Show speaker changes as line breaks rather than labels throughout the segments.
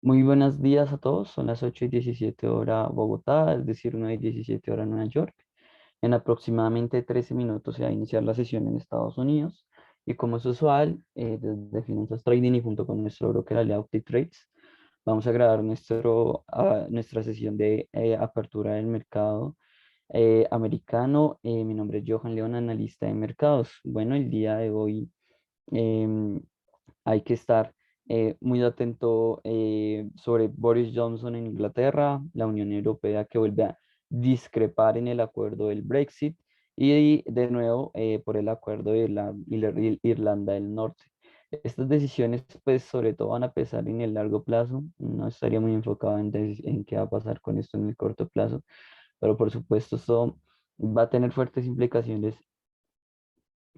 Muy buenos días a todos, son las 8:17 hora Bogotá, es decir, 9:17 hora Nueva York. En aproximadamente 13 minutos se va a iniciar la sesión en Estados Unidos y como es usual, desde Finanzas Trading y junto con nuestro broker aliado Trades, vamos a grabar nuestra sesión de apertura del mercado americano. Mi nombre es Johan León, analista de mercados. Bueno, el día de hoy em, hay que estar muy atento sobre Boris Johnson en Inglaterra, la Unión Europea que vuelve a discrepar en el acuerdo del Brexit y de nuevo por el acuerdo de la Irlanda del Norte. Estas decisiones, pues, sobre todo van a pesar en el largo plazo. No estaría muy enfocado en qué va a pasar con esto en el corto plazo, pero por supuesto esto va a tener fuertes implicaciones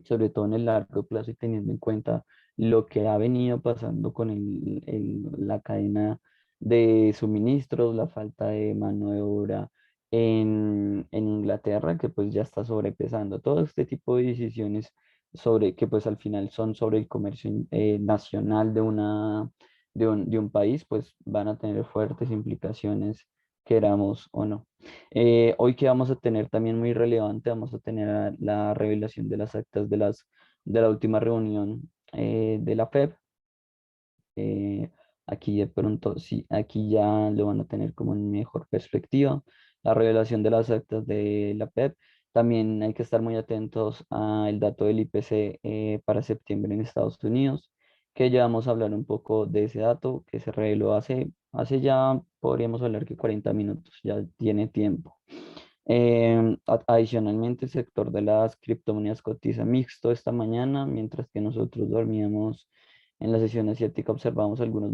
sobre todo en el largo plazo y teniendo en cuenta lo que ha venido pasando con la cadena de suministros, la falta de mano de obra en Inglaterra, que pues ya está sobrepesando todo este tipo de decisiones sobre que pues al final son sobre el comercio nacional de un país, pues van a tener fuertes implicaciones, queramos o no. Hoy que vamos a tener también muy relevante, vamos a tener la revelación de las actas de la última reunión de la FED. Eh, Aquí de pronto, sí, aquí ya lo van a tener como en mejor perspectiva. La revelación de las actas de la FED. También hay que estar muy atentos al dato del IPC para septiembre en Estados Unidos, que ya vamos a hablar un poco de ese dato que se reveló hace ya, podríamos hablar que 40 minutos, ya tiene tiempo. Adicionalmente, el sector de las criptomonedas cotiza mixto esta mañana, mientras que nosotros dormíamos en la sesión asiática, observamos algunos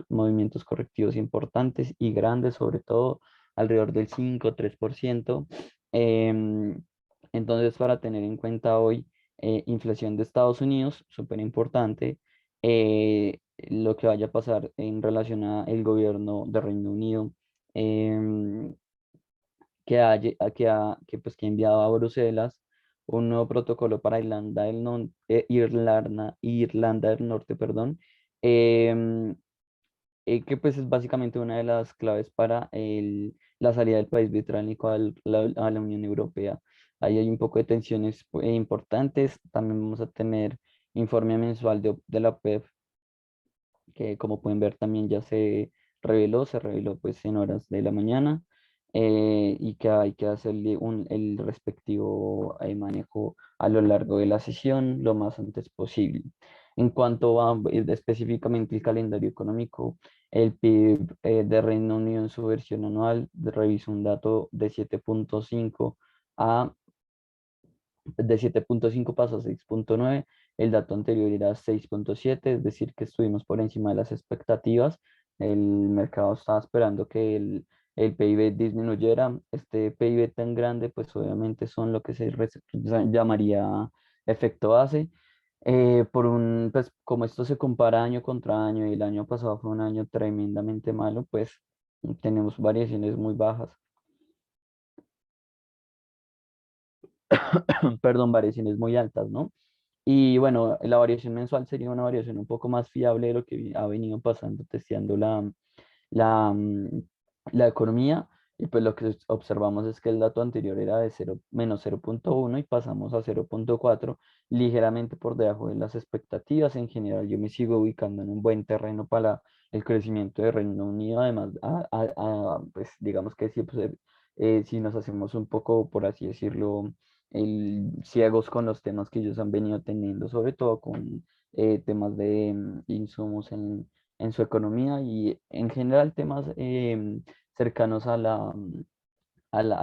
movimientos correctivos importantes y grandes, sobre todo alrededor del 5 o 3%. Em, entonces, para tener en cuenta hoy, inflación de Estados Unidos, súper importante, lo que vaya a pasar en relación al gobierno de Reino Unido. em, que ha enviado a Bruselas un nuevo protocolo para Irlanda del Norte, perdón, em, que pues es básicamente una de las claves para la salida del país británico a la Unión Europea. Ahí hay un poco de tensiones importantes. También vamos a tener informe mensual de la PEF, que como pueden ver también ya se reveló pues en horas de la mañana, y que hay que hacerle el respectivo manejo a lo largo de la sesión lo más antes posible. En cuanto a específicamente el calendario económico, el PIB de Reino Unido en su versión anual revisó un dato de 7.5 pasó a 6.9. El dato anterior era 6.7, es decir, que estuvimos por encima de las expectativas. El mercado estaba esperando que el PIB disminuyera. Este PIB tan grande, pues obviamente son lo que llamaría efecto base. Pues como esto se compara año contra año y el año pasado fue un año tremendamente malo, pues tenemos variaciones muy bajas. Perdón, variaciones muy altas, ¿no? Y bueno, la variación mensual sería una variación un poco más fiable de lo que ha venido pasando, testeando la, mm, la economía. Y pues lo que observamos es que el dato anterior era de -0.1 y pasamos a 0.4, ligeramente por debajo de las expectativas. En general, yo me sigo ubicando en un buen terreno para el crecimiento de Reino Unido. Además, pues digamos que si nos hacemos un poco, por así decirlo, ciegos con los temas que ellos han venido teniendo, sobre todo con temas de insumos en su economía y en general temas cercanos al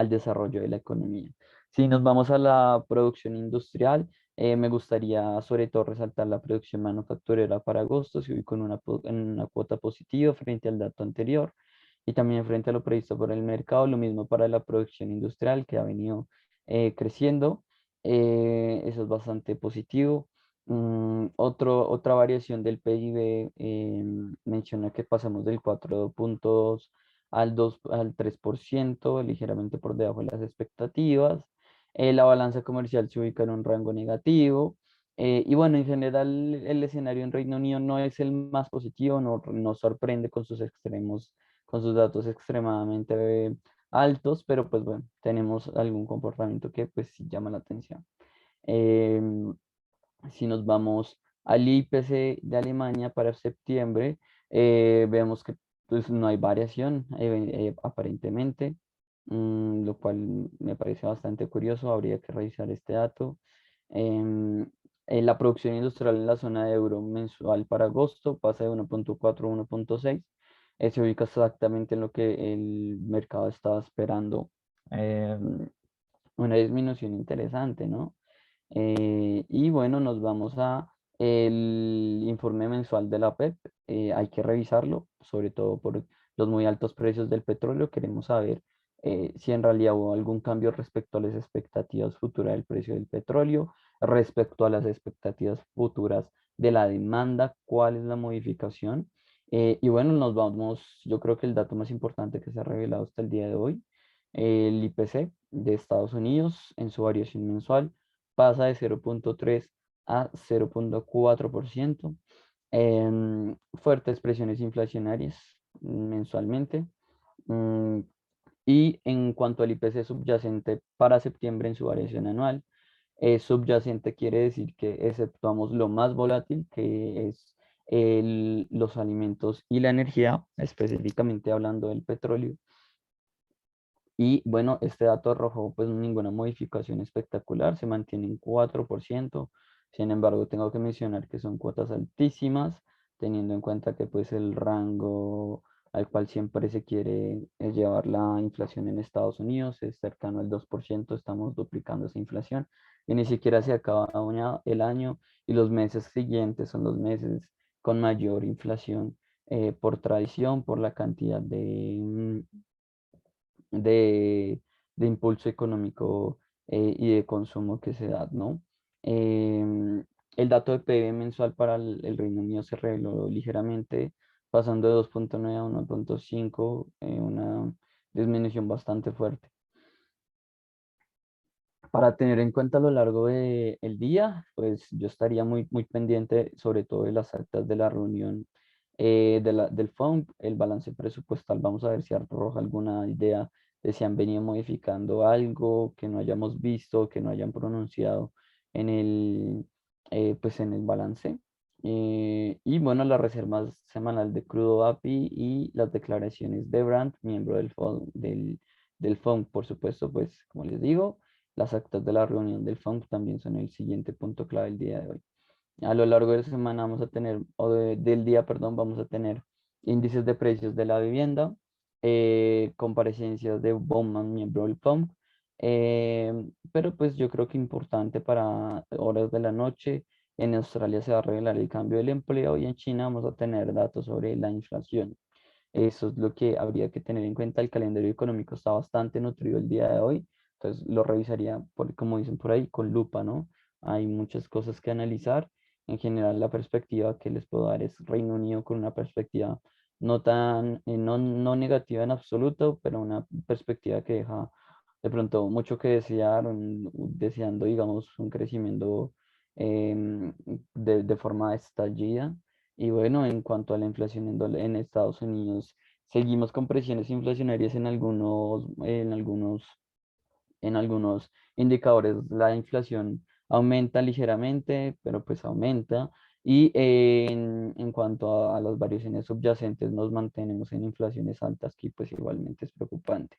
desarrollo de la economía. Si nos vamos a la producción industrial, me gustaría sobre todo resaltar la producción manufacturera para agosto, se ubicó en una cuota positiva frente al dato anterior y también frente a lo previsto por el mercado, lo mismo para la producción industrial que ha venido creciendo. Eso es bastante positivo. Otra variación del PIB menciona que pasamos del 4 puntos al 3%, ligeramente por debajo de las expectativas. La balanza comercial se ubica en un rango negativo. Y bueno, en general el escenario en Reino Unido no es el más positivo, no nos sorprende con sus extremos, con sus datos extremadamente altos, pero pues bueno, tenemos algún comportamiento que pues sí llama la atención. Em, si nos vamos al IPC de Alemania para septiembre, vemos que pues, no hay variación aparentemente, lo cual me parece bastante curioso. Habría que revisar este dato. Em, la producción industrial en la zona de euro mensual para agosto pasa de 1.4 a 1.6. Se ubica exactamente en lo que el mercado estaba esperando. Una disminución interesante, ¿no? Y bueno, nos vamos a el informe mensual de la PEP. Hay que revisarlo, sobre todo por los muy altos precios del petróleo. Queremos saber si en realidad hubo algún cambio respecto a las expectativas futuras del precio del petróleo, respecto a las expectativas futuras de la demanda, cuál es la modificación. Y bueno, nos vamos, yo creo que el dato más importante que se ha revelado hasta el día de hoy, el IPC de Estados Unidos en su variación mensual pasa de 0.3 a 0.4%. Fuertes presiones inflacionarias mensualmente. Mm, y en cuanto al IPC subyacente para septiembre en su variación anual, subyacente quiere decir que exceptuamos lo más volátil, que es los alimentos y la energía, específicamente hablando del petróleo. Y bueno, este dato arrojó pues ninguna modificación espectacular, se mantiene en 4%. Sin embargo, tengo que mencionar que son cuotas altísimas, teniendo en cuenta que pues el rango al cual siempre se quiere llevar la inflación en Estados Unidos es cercano al 2%. Estamos duplicando esa inflación y ni siquiera se acaba el año, y los meses siguientes son los meses con mayor inflación por tradición, por la cantidad de, de impulso económico y de consumo que se da, ¿no? El dato de PIB mensual para el Reino Unido se reveló ligeramente, pasando de 2.9 a 1.5, una disminución bastante fuerte. Para tener en cuenta a lo largo del día, pues yo estaría muy pendiente sobre todo de las actas de la reunión del FOMC, el balance presupuestal. Vamos a ver si arroja alguna idea de si han venido modificando algo que no hayamos visto, que no hayan pronunciado en pues en el balance. Y bueno, la reserva semanal de crudo API y las declaraciones de Brandt, miembro del FOMC, por supuesto, pues como les digo. Las actas de la reunión del FOMC también son el siguiente punto clave del día de hoy. A lo largo de la semana vamos a tener, del día, perdón, vamos a tener índices de precios de la vivienda, comparecencias de Bowman, miembro del FOMC, pero pues yo creo que importante para horas de la noche, en Australia se va a revelar el cambio del empleo y en China vamos a tener datos sobre la inflación. Eso es lo que habría que tener en cuenta. El calendario económico está bastante nutrido el día de hoy, entonces lo revisaría, como dicen por ahí, con lupa, ¿no? Hay muchas cosas que analizar. En general, la perspectiva que les puedo dar es Reino Unido con una perspectiva no tan, no negativa en absoluto, pero una perspectiva que deja de pronto mucho que desear, deseando, digamos, un crecimiento de forma estallida. Y bueno, en cuanto a la inflación en Estados Unidos, seguimos con presiones inflacionarias en algunos indicadores. La inflación aumenta ligeramente, pero pues aumenta. Y en cuanto a las variaciones subyacentes, nos mantenemos en inflaciones altas, que pues igualmente es preocupante.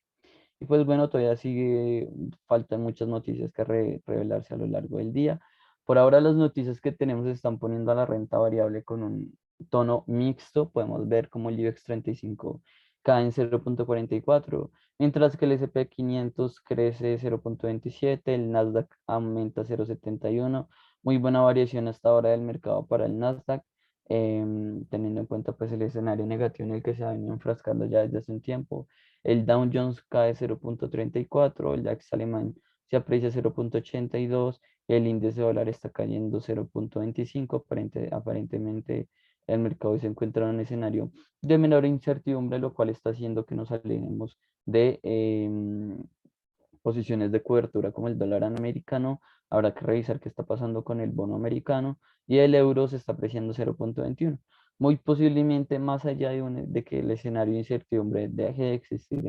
Y pues bueno, todavía sigue, faltan muchas noticias que revelarse a lo largo del día. Por ahora las noticias que tenemos están poniendo a la renta variable con un tono mixto. Podemos ver como el IBEX 35 cae en 0.44, mientras que el S&P 500 crece 0.27, el Nasdaq aumenta 0.71. Muy buena variación hasta ahora del mercado para el Nasdaq, teniendo en cuenta pues el escenario negativo en el que se ha venido enfrascando ya desde hace un tiempo. El Dow Jones cae 0.34, el DAX alemán se aprecia 0.82, el índice dólar está cayendo 0.25. Aparentemente el mercado se encuentra en un escenario de menor incertidumbre, lo cual está haciendo que nos alejemos de posiciones de cobertura como el dólar americano Habrá que revisar qué está pasando con el bono americano y el euro se está apreciando 0,21. Muy posiblemente más allá de que el escenario de incertidumbre deje de existir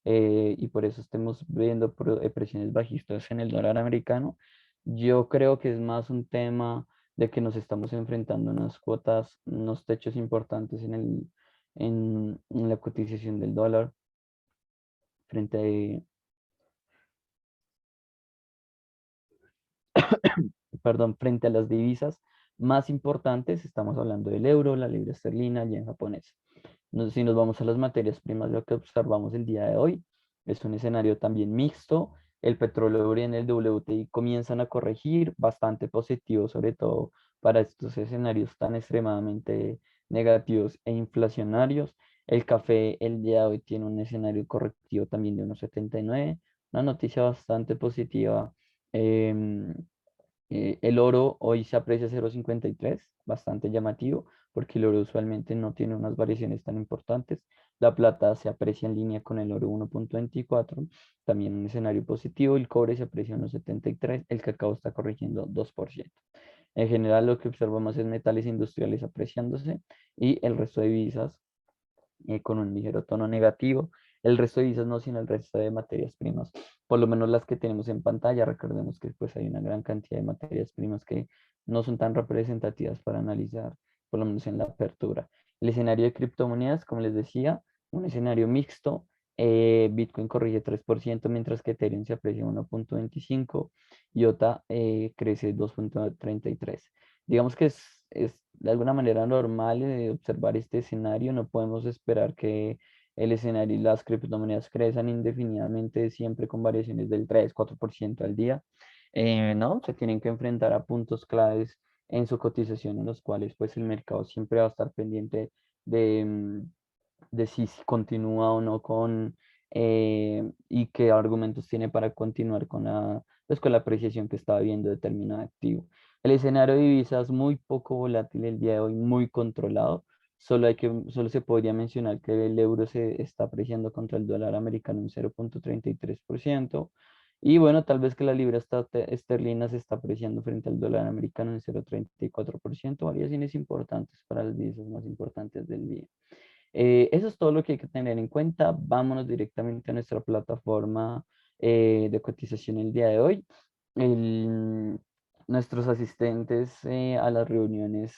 y por eso estemos viendo presiones bajistas en el dólar americano, yo creo que es más un tema de que nos estamos enfrentando a unas cuotas, unos techos importantes en la cotización del dólar frente perdón, frente a las divisas más importantes, estamos hablando del euro, la libra esterlina, el yen japonés. Si nos vamos a las materias primas, lo que observamos el día de hoy es un escenario también mixto. El petróleo y el WTI comienzan a corregir, bastante positivo, sobre todo para estos escenarios tan extremadamente negativos e inflacionarios. El café el día de hoy tiene un escenario correctivo también de 1,79, una noticia bastante positiva. em, el oro hoy se aprecia 0,53, bastante llamativo, porque el oro usualmente no tiene unas variaciones tan importantes. La plata se aprecia en línea con el oro 1,24, también un escenario positivo. El cobre se aprecia 1,73, el cacao está corrigiendo 2%. En general, lo que observamos es metales industriales apreciándose y el resto de divisas con un ligero tono negativo. El resto de divisas no, sino el resto de materias primas, por lo menos las que tenemos en pantalla. Recordemos que pues hay una gran cantidad de materias primas que no son tan representativas para analizar, por lo menos en la apertura. El escenario de criptomonedas, como les decía, un escenario mixto. Bitcoin corrige 3%, mientras que Ethereum se aprecia 1,25, IOTA crece 2,33. Digamos que es de alguna manera normal observar este escenario. No podemos esperar que el escenario y las criptomonedas crezcan indefinidamente, siempre con variaciones del 3-4% al día. No, se tienen que enfrentar a puntos claves en su cotización, en los cuales pues el mercado siempre va a estar pendiente de, de si continúa o no y qué argumentos tiene para continuar pues, con la apreciación que está viendo determinado activo. El escenario de divisas muy poco volátil el día de hoy, muy controlado. Solo se podría mencionar que el euro se está apreciando contra el dólar americano en 0,33%. Y bueno, tal vez que la libra esterlina se está apreciando frente al dólar americano en 0,34%, variaciones importantes para las divisas más importantes del día. Eso es todo lo que hay que tener en cuenta. Vámonos directamente a nuestra plataforma de cotización el día de hoy. El- Nuestros asistentes a las reuniones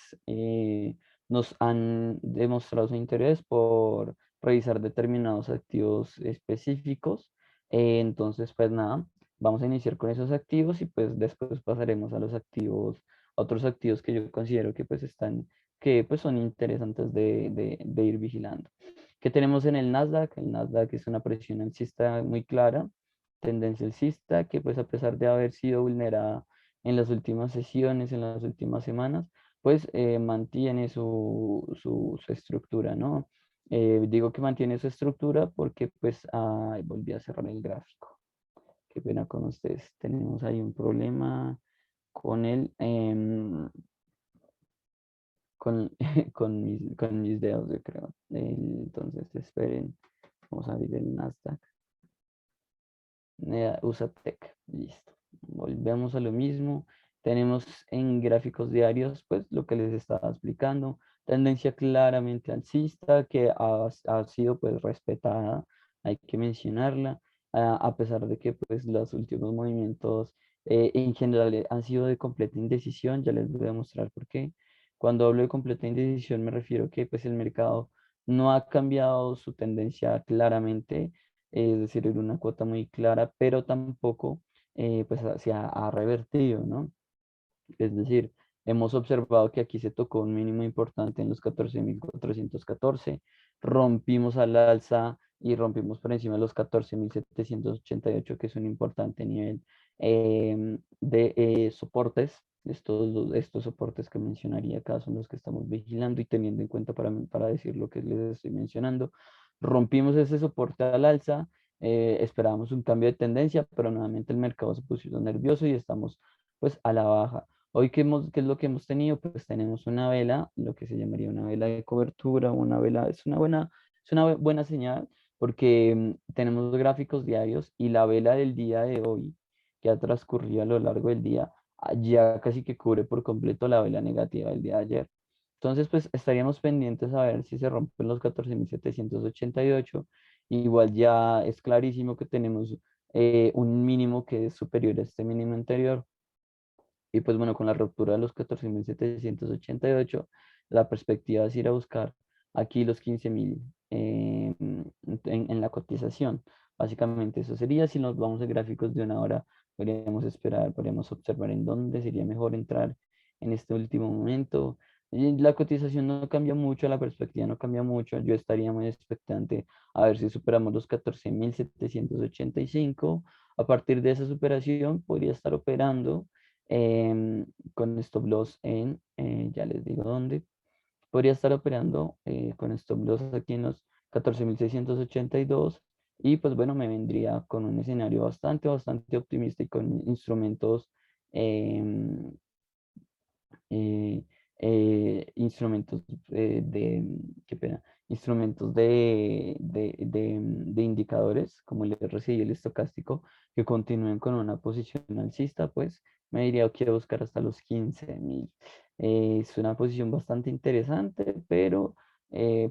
nos han demostrado su interés por revisar determinados activos específicos. Entonces, pues nada, vamos a iniciar con esos activos y pues después pasaremos a los activos, a otros activos que yo considero que pues están que pues son interesantes de ir vigilando. ¿Qué tenemos en el Nasdaq? El Nasdaq es una presión alcista muy clara, tendencia alcista, que pues a pesar de haber sido vulnerada en las últimas sesiones, en las últimas semanas, pues mantiene su estructura, ¿no? Digo que mantiene su estructura porque pues volví a cerrar el gráfico. Qué pena con ustedes. Tenemos ahí un problema con el, con, con mis dedos, yo creo. Entonces, esperen, vamos a abrir el Nasdaq. Usa Tech, listo. Volvemos a lo mismo. Tenemos en gráficos diarios, pues lo que les estaba explicando, tendencia claramente alcista que ha sido pues respetada, hay que mencionarla, a pesar de que pues los últimos movimientos en general han sido de completa indecisión. Ya les voy a mostrar por qué. Cuando hablo de completa indecisión me refiero que pues el mercado no ha cambiado su tendencia claramente, es decir, era una cuota muy clara, pero tampoco pues se ha revertido, ¿no? Es decir, hemos observado que aquí se tocó un mínimo importante en los 14.414, rompimos al alza y rompimos por encima de los 14.788, que es un importante nivel de soportes. Estos soportes que mencionaría acá son los que estamos vigilando y teniendo en cuenta para decir lo que les estoy mencionando. Rompimos ese soporte al alza, esperábamos un cambio de tendencia, pero nuevamente el mercado se puso nervioso y estamos pues a la baja. Hoy, ¿qué es lo que hemos tenido? Pues tenemos una vela, lo que se llamaría una vela de cobertura, una vela, es una buena señal porque tenemos gráficos diarios y la vela del día de hoy, que ha transcurrido a lo largo del día, ya casi que cubre por completo la vela negativa del día de ayer. Entonces, pues estaríamos pendientes a ver si se rompen los 14.788. Igual ya es clarísimo que tenemos un mínimo que es superior a este mínimo anterior. Y pues bueno, con la ruptura de los 14.788, la perspectiva es ir a buscar aquí los 15.000 en la cotización. Básicamente eso sería. Si nos vamos a gráficos de una hora, podríamos esperar, podríamos observar en dónde sería mejor entrar en este último momento. Y la cotización no cambia mucho, la perspectiva no cambia mucho. Yo estaría muy expectante a ver si superamos los 14.785. A partir de esa superación, podría estar operando con stop loss en, ya les digo dónde, podría estar operando con stop loss aquí en los 14.682. Y pues bueno, me vendría con un escenario bastante optimista y con instrumentos em, eh, instrumentos qué pena, instrumentos de indicadores como el RSI y el estocástico que continúen con una posición alcista, pues me diría que quiero buscar hasta los 15.000. Es una posición bastante interesante, pero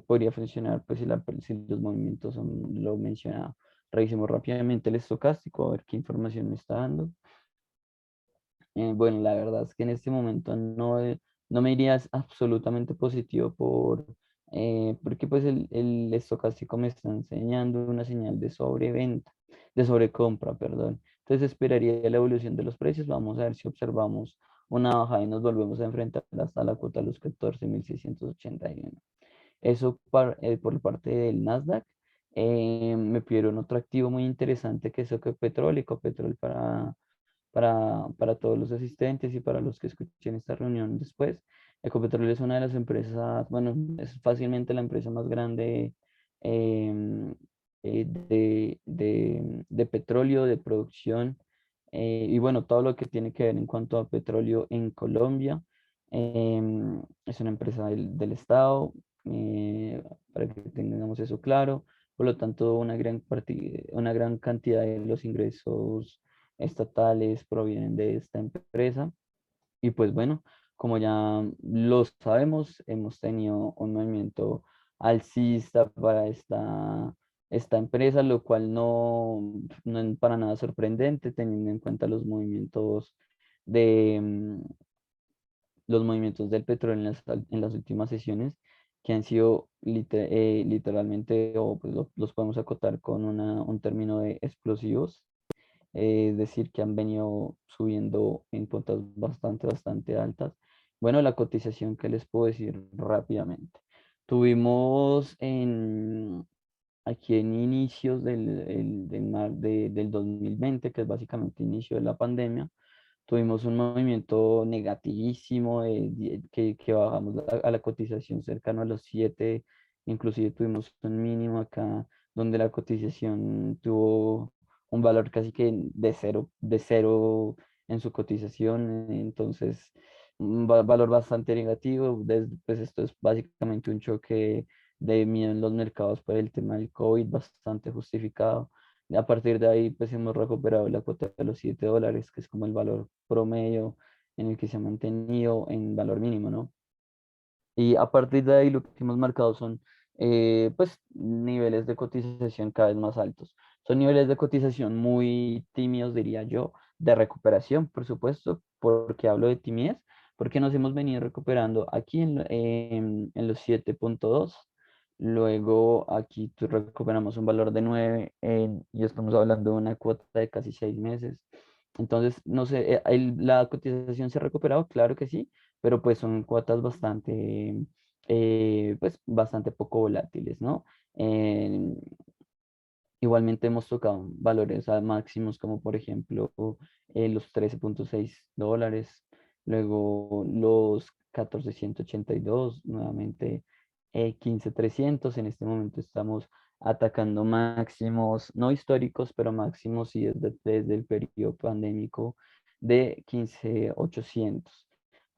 podría funcionar pues si los movimientos son lo mencionado. Revisemos rápidamente el estocástico a ver qué información me está dando. Bueno, la verdad es que en este momento no me iría absolutamente positivo porque pues el estocástico me está enseñando una señal de sobreventa, de sobrecompra, perdón. Entonces esperaría la evolución de los precios. Vamos a ver si observamos una baja y nos volvemos a enfrentar hasta la cuota de los 14.681. Eso por parte del Nasdaq. Me pidieron otro activo muy interesante que es Ecopetrol. Ecopetrol para todos los asistentes y para los que escuchen esta reunión después. Ecopetrol es una de las empresas, bueno, es fácilmente la empresa más grande em, de petróleo, de producción, y bueno, todo lo que tiene que ver en cuanto a petróleo en Colombia. Es una empresa del Estado, para que tengamos eso claro. Por lo tanto, una gran cantidad de los ingresos estatales provienen de esta empresa. Y pues bueno, como ya lo sabemos, hemos tenido un movimiento alcista para esta empresa, lo cual no es para nada sorprendente teniendo en cuenta de, mm, los movimientos del petróleo en las últimas sesiones, que han sido literalmente, o pues los podemos acotar con un término de explosivos. Es decir, que han venido subiendo en cuotas bastante altas. Bueno, la cotización, ¿qué les puedo decir rápidamente? Tuvimos aquí en inicios del 2020, que es básicamente inicio de la pandemia, tuvimos un movimiento negativísimo que bajamos a la cotización cercano a los 7, inclusive tuvimos un mínimo acá donde la cotización tuvo un valor casi que de cero en su cotización. Entonces un valor bastante negativo. Pues esto es básicamente un choque de miedo en los mercados por el tema del COVID, bastante justificado. A partir de ahí, pues hemos recuperado la cuota de los $7, que es como el valor promedio en el que se ha mantenido en valor mínimo, ¿no? Y a partir de ahí lo que hemos marcado son pues niveles de cotización cada vez más altos. Son niveles de cotización muy tímidos, diría yo, de recuperación, por supuesto, porque hablo de timidez, porque nos hemos venido recuperando aquí en los 7.2. Luego aquí recuperamos un valor de 9 y estamos hablando de una cuota de casi 6 meses. Entonces, no sé, la cotización se ha recuperado, claro que sí, pero pues son cuotas pues bastante poco volátiles, ¿no? Eh, Igualmente hemos tocado valores máximos como por ejemplo los $13.6, luego los 14.182, nuevamente 15.300. En este momento estamos atacando máximos, no históricos, pero máximos sí desde el periodo pandémico de 15.800.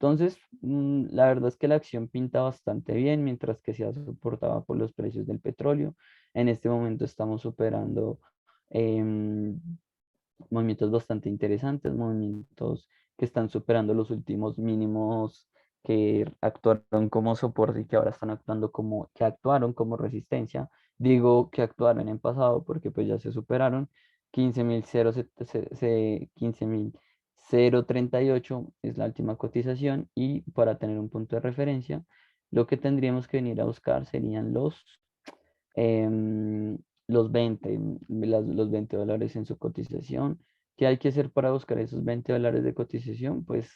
Entonces, la verdad es que la acción pinta bastante bien, mientras que se ha soportado por los precios del petróleo. En este momento estamos superando em, movimientos bastante interesantes, movimientos que están superando los últimos mínimos que actuaron como soporte y que ahora están actuando como, que actuaron como resistencia. Digo que actuaron en pasado porque pues ya se superaron. 15.038 es la última cotización y para tener un punto de referencia, lo que tendríamos que venir a buscar serían em, los 20, los $20 en su cotización. ¿Qué hay que hacer para buscar esos $20 de cotización? Pues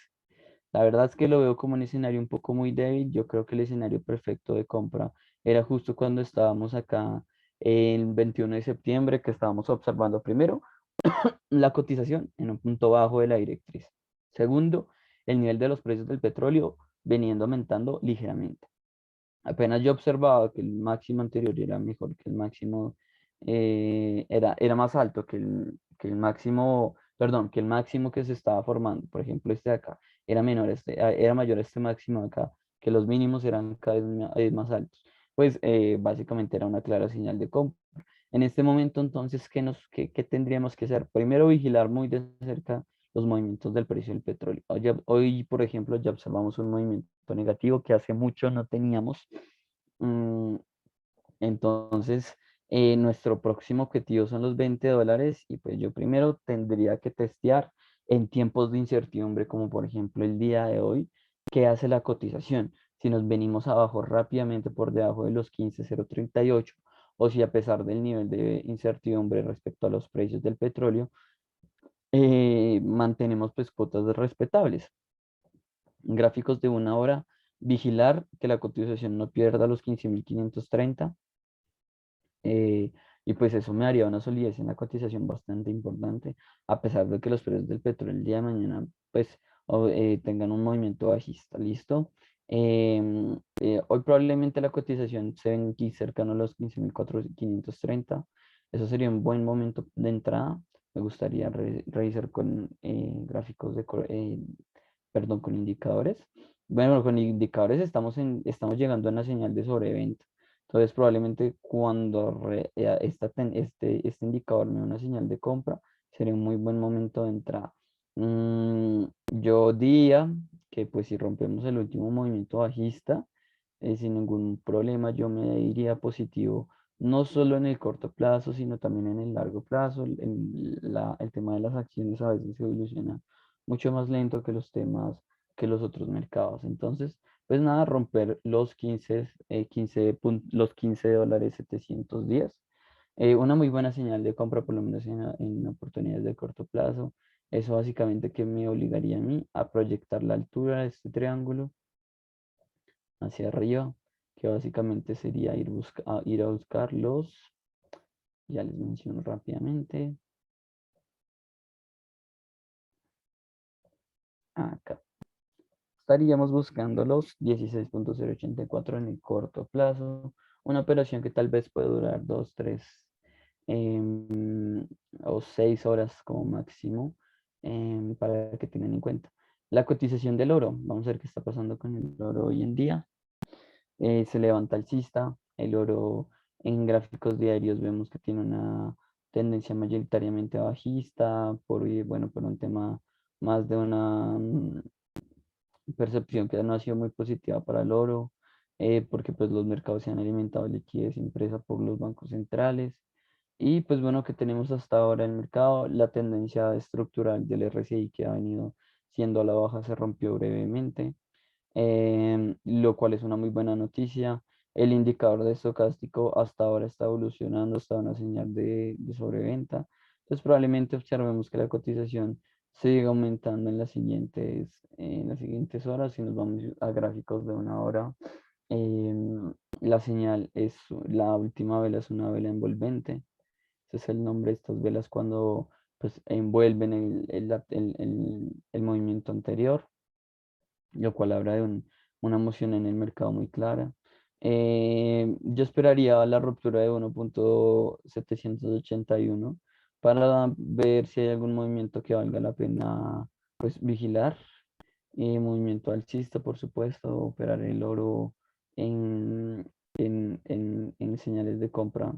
la verdad es que lo veo como un escenario un poco muy débil. Yo creo que el escenario perfecto de compra era justo cuando estábamos acá el 21 de septiembre, que estábamos observando primero la cotización en un punto bajo de la directriz. Segundo, el nivel de los precios del petróleo veniendo aumentando ligeramente. Apenas yo observaba que el máximo anterior era mejor que el máximo, era más alto que el máximo, perdón, que el máximo que se estaba formando. Por ejemplo, este de acá era menor, era mayor este máximo de acá, que los mínimos eran cada vez más altos. Pues básicamente era una clara señal de compra. En este momento, entonces, ¿qué tendríamos que hacer? Primero, vigilar muy de cerca los movimientos del precio del petróleo. Hoy, por ejemplo, ya observamos un movimiento negativo que hace mucho no teníamos. Mm, entonces, nuestro próximo objetivo son los $20 y pues yo primero tendría que testear en tiempos de incertidumbre, como por ejemplo el día de hoy, qué hace la cotización. Si nos venimos abajo rápidamente por debajo de los 15,038 o si a pesar del nivel de incertidumbre respecto a los precios del petróleo, mantenemos pues cuotas respetables. Gráficos de una hora, vigilar que la cotización no pierda los 15.530 eh, y pues eso me daría una solidez en la cotización bastante importante, a pesar de que los precios del petróleo el día de mañana pues tengan un movimiento bajista, ¿listo? Hoy probablemente la cotización se ven aquí cercano a los 15.530. Eso sería un buen momento de entrada. Me gustaría revisar con gráficos perdón, con indicadores. Bueno, con indicadores estamos llegando a una señal de sobreventa. Entonces, probablemente cuando este indicador me da una señal de compra, sería un muy buen momento de entrada. Yo diría que pues si rompemos el último movimiento bajista, sin ningún problema, yo me iría positivo, no solo en el corto plazo, sino también en el largo plazo. El tema de las acciones a veces evoluciona mucho más lento que los temas, que los otros mercados. Entonces, pues nada, romper los 15 dólares 710. Una muy buena señal de compra, por lo menos en oportunidades de corto plazo. Eso básicamente que me obligaría a mí a proyectar la altura de este triángulo hacia arriba, que básicamente sería ir a buscar ya les menciono rápidamente, acá. Estaríamos buscando los 16,084 en el corto plazo, una operación que tal vez puede durar 2, 3 em, o 6 horas como máximo, para que tengan en cuenta. La cotización del oro, vamos a ver qué está pasando con el oro hoy en día. Se levanta alcista, el oro en gráficos diarios vemos que tiene una tendencia mayoritariamente bajista, bueno, por un tema más de una percepción que no ha sido muy positiva para el oro, porque pues los mercados se han alimentado de liquidez impresa por los bancos centrales. Y pues bueno, que tenemos hasta ahora en el mercado, la tendencia estructural del RSI que ha venido siendo a la baja se rompió brevemente, lo cual es una muy buena noticia. El indicador de estocástico hasta ahora está evolucionando hasta una señal de sobreventa. Entonces probablemente observemos que la cotización sigue aumentando en las siguientes horas. Si nos vamos a gráficos de una hora, la señal la última vela es una vela envolvente. Ese es el nombre de estas velas cuando pues envuelven el movimiento anterior, lo cual habla de una moción en el mercado muy clara. Yo esperaría la ruptura de 1,781 para ver si hay algún movimiento que valga la pena pues vigilar. Movimiento alcista, por supuesto, operar el oro en, en señales de compra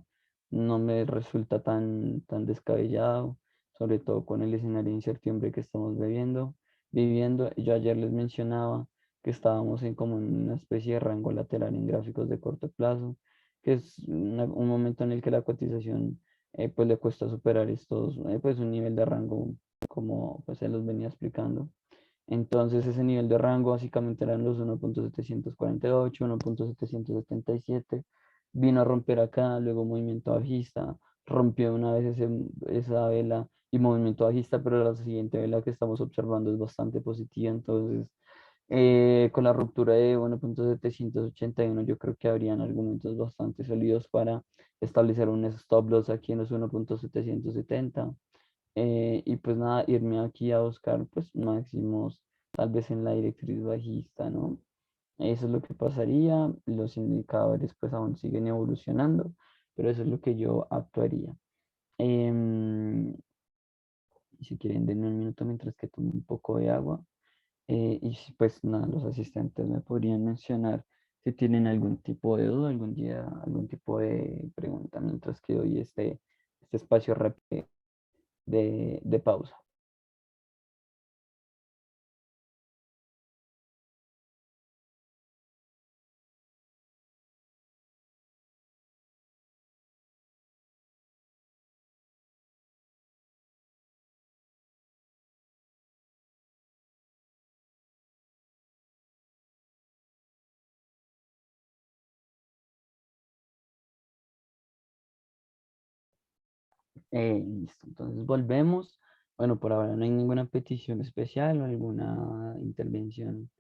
no me resulta tan descabellado. sobre todo con el escenario de incertidumbre que estamos viviendo. Yo ayer les mencionaba que estábamos en como en una especie de rango lateral en gráficos de corto plazo, que es un momento en el que la cotización pues le cuesta superar estos, pues un nivel de rango como pues se los venía explicando. Entonces ese nivel de rango básicamente eran los 1.748, 1.777. Vino a romper acá, luego movimiento bajista, rompió una vez esa vela y movimiento bajista, pero la siguiente vela que estamos observando es bastante positiva. Entonces, con la ruptura de 1.781, yo creo que habrían argumentos bastante sólidos para establecer un stop loss aquí en los 1.770. Y pues nada, irme aquí a buscar pues máximos, tal vez en la directriz bajista, ¿no? Eso es lo que pasaría. Los indicadores pues aún siguen evolucionando, pero eso es lo que yo actuaría. Em, si quieren, denme un minuto mientras que tomo un poco de agua. Pues nada, los asistentes me podrían mencionar si tienen algún tipo de duda, algún día, algún tipo de pregunta, mientras que doy este espacio rápido de pausa. Listo, entonces volvemos. Bueno, por ahora no hay ninguna petición especial o alguna intervención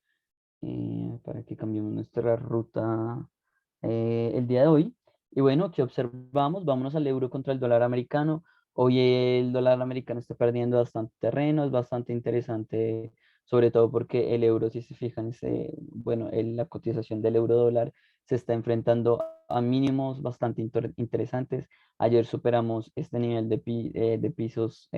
para que cambiemos nuestra ruta el día de hoy. Y bueno, ¿qué observamos? Vámonos al euro contra el dólar americano. Hoy el dólar americano está perdiendo bastante terreno, es bastante interesante, sobre todo porque el euro, si se fijan, bueno, la cotización del euro dólar se está enfrentando a mínimos bastante interesantes. Ayer superamos este nivel de pisos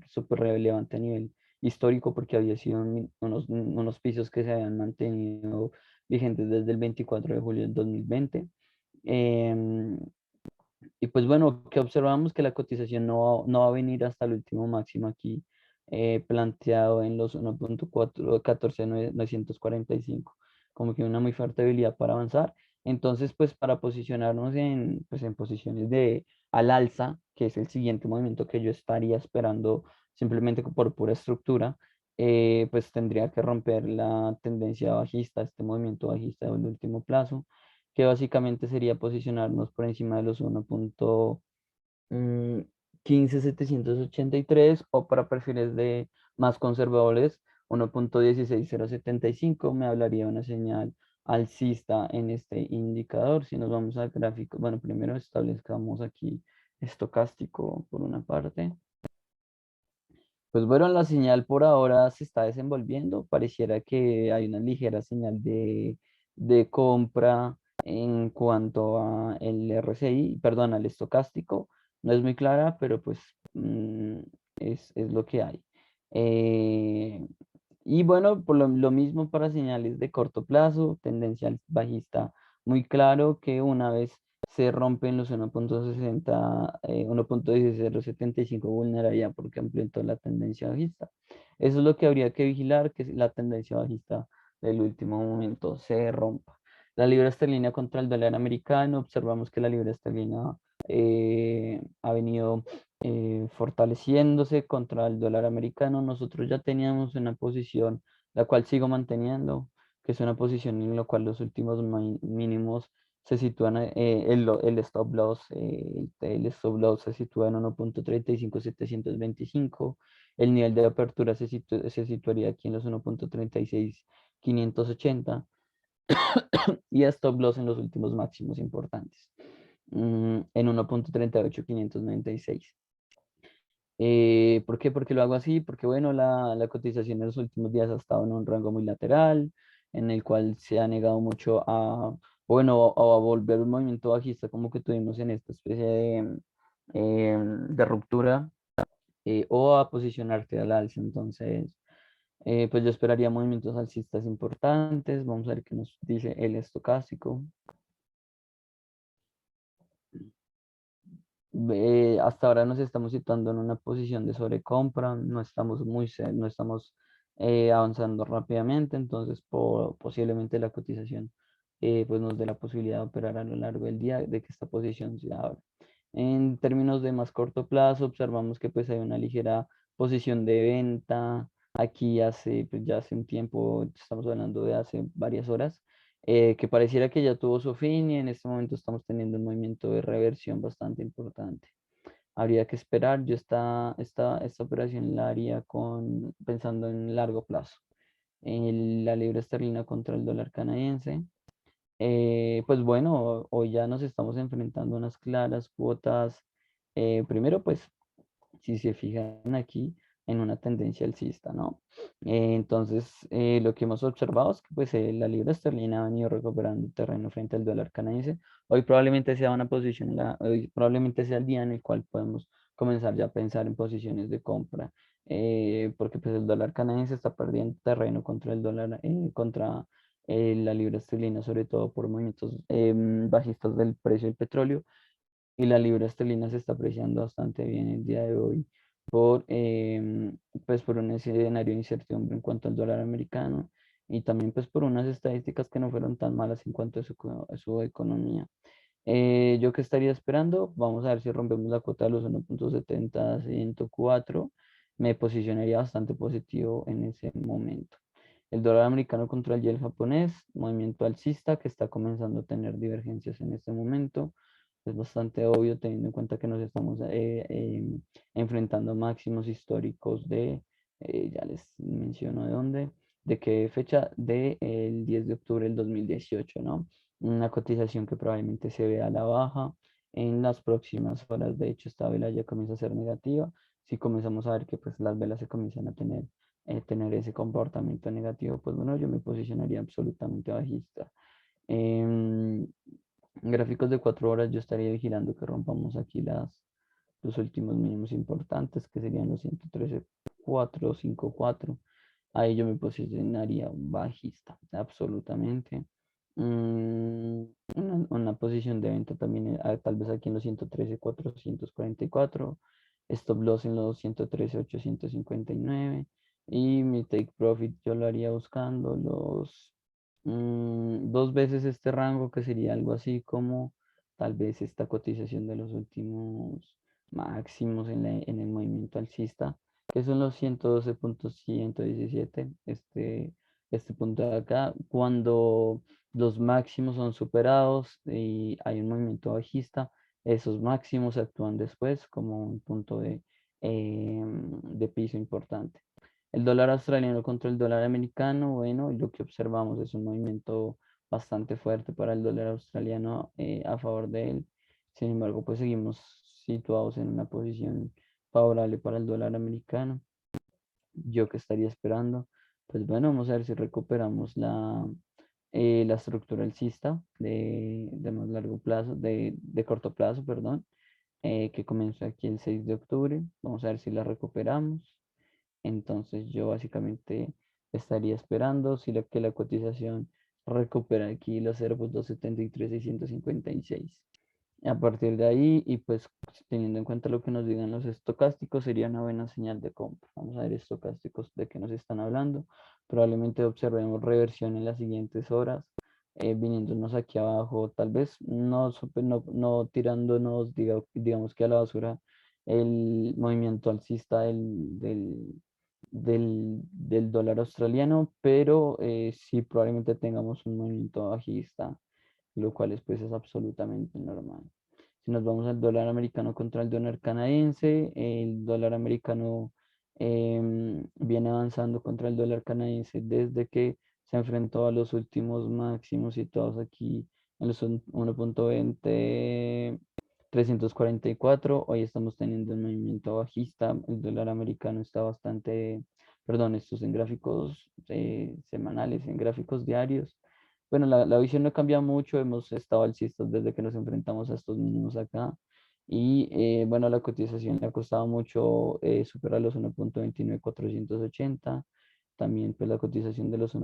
súper relevante a nivel histórico porque había sido unos pisos que se habían mantenido vigentes desde el 24 de julio del 2020. Em, y pues bueno, que observamos que la cotización no va a venir hasta el último máximo aquí planteado en los 1.14.945, como que una muy fuerte habilidad para avanzar. Entonces, pues para posicionarnos pues, en posiciones de al alza, que es el siguiente movimiento que yo estaría esperando simplemente por pura estructura, pues tendría que romper la tendencia bajista, este movimiento bajista del último plazo, que básicamente sería posicionarnos por encima de los 1.15783 o para perfiles de más conservadores 1.16075. Me hablaría una señal alcista en este indicador. Si nos vamos al gráfico, bueno, primero establezcamos aquí estocástico por una parte. Pues bueno, la señal por ahora se está desenvolviendo. Pareciera que hay una ligera señal de compra en cuanto a el RSI, perdón, al estocástico. No es muy clara, pero pues es lo que hay. Eh, y bueno, por lo mismo para señales de corto plazo, tendencia bajista muy claro que una vez se rompen los 1.60, 1.16075 vulneraría por completo la tendencia bajista. Eso es lo que habría que vigilar, que la tendencia bajista del último momento se rompa. La libra esterlina contra el dólar americano, observamos que la libra esterlina ha venido fortaleciéndose contra el dólar americano. Nosotros ya teníamos una posición, la cual sigo manteniendo, que es una posición en la cual los últimos mínimos se sitúan, el stop loss, el stop loss se sitúa en 1.35725. El nivel de apertura se situaría aquí en los 1.36580 y stop loss en los últimos máximos importantes, en 1.38596. ¿Por qué? Porque lo hago así, porque bueno, la cotización en los últimos días ha estado en un rango muy lateral, en el cual se ha negado mucho bueno, a volver un movimiento bajista como que tuvimos en esta especie de ruptura, o a posicionarte al alza. Entonces, pues yo esperaría movimientos alcistas importantes. Vamos a ver qué nos dice el estocástico. Hasta ahora nos estamos situando en una posición de sobrecompra, no estamos no estamos avanzando rápidamente, entonces posiblemente la cotización pues nos dé la posibilidad de operar a lo largo del día de que esta posición se abra. En términos de más corto plazo, observamos que pues hay una ligera posición de venta. Aquí hace, pues ya hace un tiempo, estamos hablando de hace varias horas, que pareciera que ya tuvo su fin y en este momento estamos teniendo un movimiento de reversión bastante importante. Habría que esperar, yo esta operación la haría pensando en largo plazo. La libra esterlina contra el dólar canadiense. Pues bueno, hoy ya nos estamos enfrentando a unas claras cuotas. Primero, pues si se fijan aquí, en una tendencia alcista, ¿no? Entonces, lo que hemos observado es que pues, la libra esterlina ha venido recuperando terreno frente al dólar canadiense. Hoy probablemente sea una posición, hoy probablemente sea el día en el cual podemos comenzar ya a pensar en posiciones de compra, porque pues el dólar canadiense está perdiendo terreno contra el dólar, contra la libra esterlina, sobre todo por movimientos bajistas del precio del petróleo y la libra esterlina se está apreciando bastante bien el día de hoy por, pues por un escenario de incertidumbre en cuanto al dólar americano y también pues por unas estadísticas que no fueron tan malas en cuanto a a su economía. Yo que estaría esperando, vamos a ver si rompemos la cuota de los 1.70-104, me posicionaría bastante positivo en ese momento. El dólar americano contra el yen japonés, movimiento alcista que está comenzando a tener divergencias en este momento. Es bastante obvio teniendo en cuenta que nos estamos enfrentando a máximos históricos ya les menciono de dónde, de qué fecha, del 10 de octubre del 2018, ¿no? Una cotización que probablemente se vea a la baja en las próximas horas. De hecho, esta vela ya comienza a ser negativa. Si comenzamos a ver que pues las velas se comienzan a tener ese comportamiento negativo, pues bueno, yo me posicionaría absolutamente bajista. En gráficos de 4 horas yo estaría vigilando que rompamos aquí los últimos mínimos importantes, que serían los 113,454. Ahí yo me posicionaría bajista, absolutamente. Una posición de venta también, tal vez aquí en los 113,444. Stop loss en los 113,859. Y mi take profit yo lo haría buscando dos veces este rango, que sería algo así como tal vez esta cotización de los últimos máximos en el movimiento alcista, que son los 112,117, este punto de acá. Cuando los máximos son superados y hay un movimiento bajista, esos máximos actúan después como un punto de piso importante. El dólar australiano contra el dólar americano, bueno, lo que observamos es un movimiento bastante fuerte para el dólar australiano a favor de él. Sin embargo, pues seguimos situados en una posición favorable para el dólar americano. Yo que estaría esperando, pues bueno, vamos a ver si recuperamos la estructura alcista de más largo plazo, de corto plazo, perdón, que comenzó aquí el 6 de octubre. Vamos a ver si la recuperamos. Entonces yo básicamente estaría esperando si que la cotización recupera aquí los 0,73656. A partir de ahí, y pues teniendo en cuenta lo que nos digan los estocásticos, sería una buena señal de compra. Vamos a ver estocásticos de qué nos están hablando. Probablemente observemos reversión en las siguientes horas, viniéndonos aquí abajo, tal vez no tirándonos, digamos que a la basura el movimiento alcista del dólar australiano, pero sí probablemente tengamos un movimiento bajista, lo cual pues es absolutamente normal. Si nos vamos al dólar americano contra el dólar canadiense, el dólar americano viene avanzando contra el dólar canadiense desde que se enfrentó a los últimos máximos situados aquí en los 1.20 344. Hoy estamos teniendo un movimiento bajista. El dólar americano está bastante, perdón, estos en gráficos semanales, en gráficos diarios. Bueno, la visión no cambia mucho, hemos estado alcistas desde que nos enfrentamos a estos mínimos acá. Y bueno, la cotización le ha costado mucho superar los 1.29480. También pues la cotización de los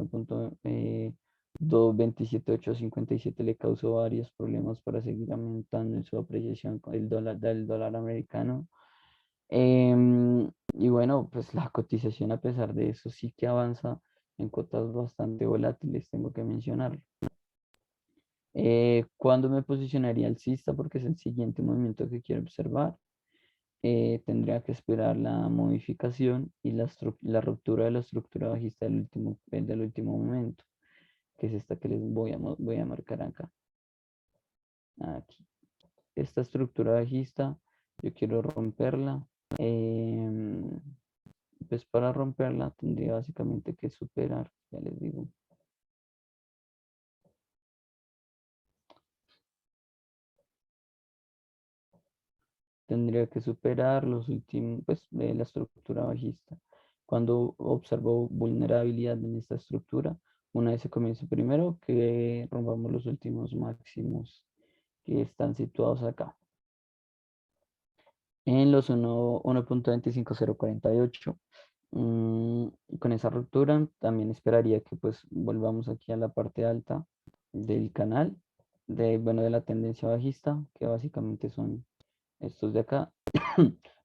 2.27857 le causó varios problemas para seguir aumentando en su apreciación con el dólar del dólar americano. Y bueno, pues la cotización a pesar de eso sí que avanza en cotas bastante volátiles, tengo que mencionarlo. ¿Cuándo me posicionaría alcista? Porque es el siguiente movimiento que quiero observar. Tendría que esperar la modificación y la ruptura de la estructura bajista del último momento, que es esta que les voy a marcar acá. Aquí. Esta estructura bajista, yo quiero romperla. em, pues para romperla tendría básicamente que superar, ya les digo. Tendría que superar los últimos, pues, la estructura bajista. Cuando observo vulnerabilidad en esta estructura, una vez se comienza primero, que rompamos los últimos máximos que están situados acá. En los 1.25048. Con esa ruptura también esperaría que pues volvamos aquí a la parte alta del canal, bueno, de la tendencia bajista, que básicamente son estos de acá.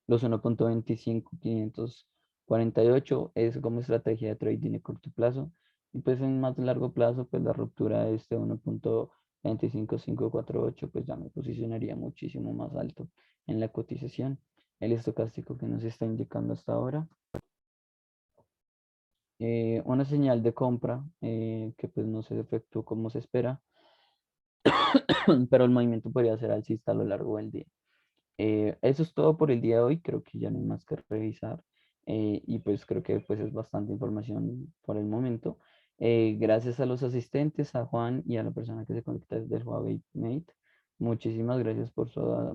Los 1.25548 es como estrategia de trading de corto plazo. Y pues en más largo plazo, pues la ruptura de este 1.25548 pues ya me posicionaría muchísimo más alto en la cotización. El estocástico que nos está indicando hasta ahora. Una señal de compra que pues no se efectuó como se espera, pero el movimiento podría ser alcista a lo largo del día. Eso es todo por el día de hoy, creo que ya no hay más que revisar y pues creo que pues es bastante información por el momento. Gracias a los asistentes, a Juan y a la persona que se conecta desde el Huawei Mate. Muchísimas gracias por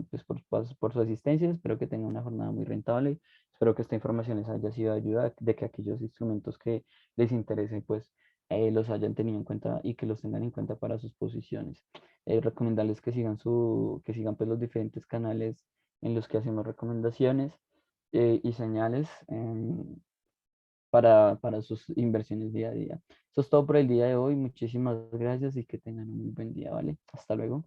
pues, por su asistencia, espero que tengan una jornada muy rentable, espero que esta información les haya sido de ayuda, de que aquellos instrumentos que les interesen pues los hayan tenido en cuenta y que los tengan en cuenta para sus posiciones. Recomendarles que sigan pues los diferentes canales en los que hacemos recomendaciones y señales para sus inversiones día a día. Eso es todo por el día de hoy. Muchísimas gracias y que tengan un muy buen día, ¿vale? Hasta luego.